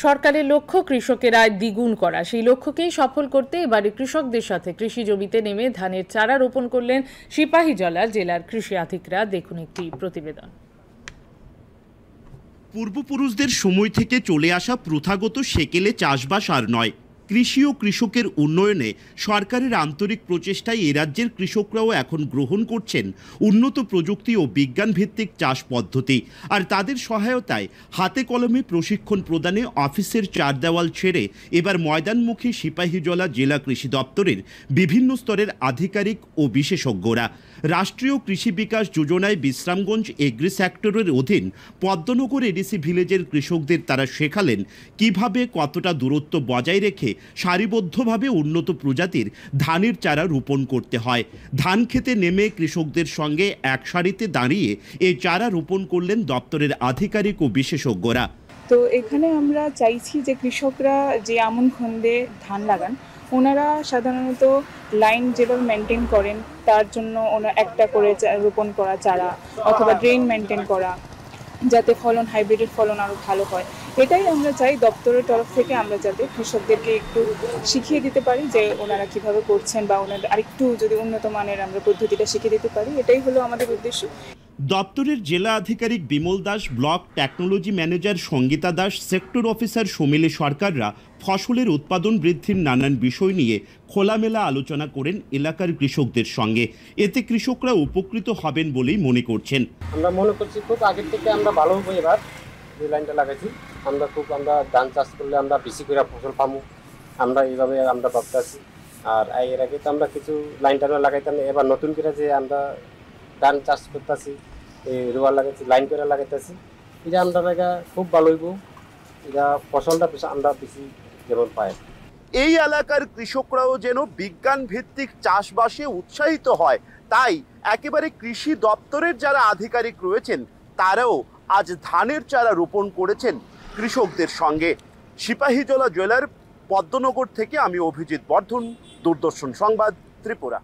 সরকারের লক্ষ্য কৃষকের আয় দ্বিগুণ করা। সেই লক্ষ্যকেই সফল করতে এবারে কৃষকদের সাথে কৃষি জমিতে নেমে ধানের চারা রোপণ করলেন সিপাহীজলা জেলার কৃষি আধিকরা। দেখুন একটি প্রতিবেদন। পূর্বপুরুষদের সময় থেকে চলে আসা প্রথাগত সেকেলে চাষবাস আর নয়। কৃষি ও কৃষকের উন্নয়নে সরকারের আন্তরিক প্রচেষ্টায় এ রাজ্যের কৃষকরাও এখন গ্রহণ করছেন উন্নত প্রযুক্তি ও বিজ্ঞান ভিত্তিক চাষ পদ্ধতি। আর তাদের সহায়তায় হাতে কলমে প্রশিক্ষণ প্রদানে অফিসের চার দেওয়াল ছেড়ে এবার ময়দানমুখী সিপাহীজলা জেলা কৃষি দপ্তরের বিভিন্ন স্তরের আধিকারিক ও বিশেষজ্ঞরা। রাষ্ট্রীয় কৃষি বিকাশ যোজনায় বিশ্রামগঞ্জ এগ্রি সেক্টরের অধীন পদ্মনগর এডিসি ভিলেজের কৃষকদের তারা শেখালেন কিভাবে কতটা দূরত্ব বজায় রেখে সারিবদ্ধভাবে উন্নত প্রজাতির ধানের চারা রোপণ করতে হয়। ধান খেতে নেমে কৃষকদের সঙ্গে এক সারিতে দাঁড়িয়ে এই চারা রোপণ করলেন দপ্তরের আধিকারিক ও বিশেষজ্ঞরা। তো এখানে আমরা চাইছি যে কৃষকরা যে আমন খন্দে ধান লাগান, ওনারা সাধারণত লাইন যেভাবে মেনটেন করেন তার জন্য ওনারা একটা করে রোপণ করা চারা অথবা ড্রেন মেনটেন করা, যাতে ফলন হাইব্রিডের ফলন আরও ভালো হয়। এটাই আমরা চাই দপ্তরের তরফ থেকে আমরা যাতে কৃষকদেরকে একটু শিখিয়ে দিতে পারি যে ওনারা কিভাবে করছেন, বা ওনাদের আরেকটু যদি উন্নত মানের আমরা পদ্ধতিটা শিখিয়ে দিতে পারি, এটাই হলো আমাদের উদ্দেশ্য। দপ্তরের জেলা আধিকারিক Bimal Das, block technology manager Sangita Das, sector officer Somili সরকাররা ফসলের উৎপাদন বৃদ্ধির নানান বিষয় নিয়ে খোলামেলা আলোচনা করেন এলাকার কৃষকদের সঙ্গে। এতে কৃষকরা উপকৃত হবেন বলেই মনে করছেন। আমরা মনে করছি খুব আগের থেকে আমরা ভালো হবো। এবার যে লাইনটা লাগাইছি আমরা ধান চাষ করলে আমরা বেশি করে ফসল পাবো, আমরা এইভাবে আমরা ভাবতেছি। আর এর আগে তো আমরা কিছু লাইনটা লাগাইতাম, এবার নতুন করে যে আমরা ধান চাষ করতেছি, রোয়া লাগাইছি, লাইন করে লাগাইতেছি, এটা আমরা খুব ভালো হইব। এটা ফসলটা আমরা বেশি যেমন পাই। এই এলাকার কৃষকরাও যেন বিজ্ঞান ভিত্তিক চাষবাসে উৎসাহিত হয়, তাই একেবারে কৃষি দপ্তরের যারা আধিকারিক রয়েছেন তারাও আজ ধানের চারা রোপণ করেছেন কৃষকদের সঙ্গে। সিপাহীজলা জেলার পদ্মনগর থেকে আমি অভিজিৎ বর্ধন, দূরদর্শন সংবাদ, ত্রিপুরা।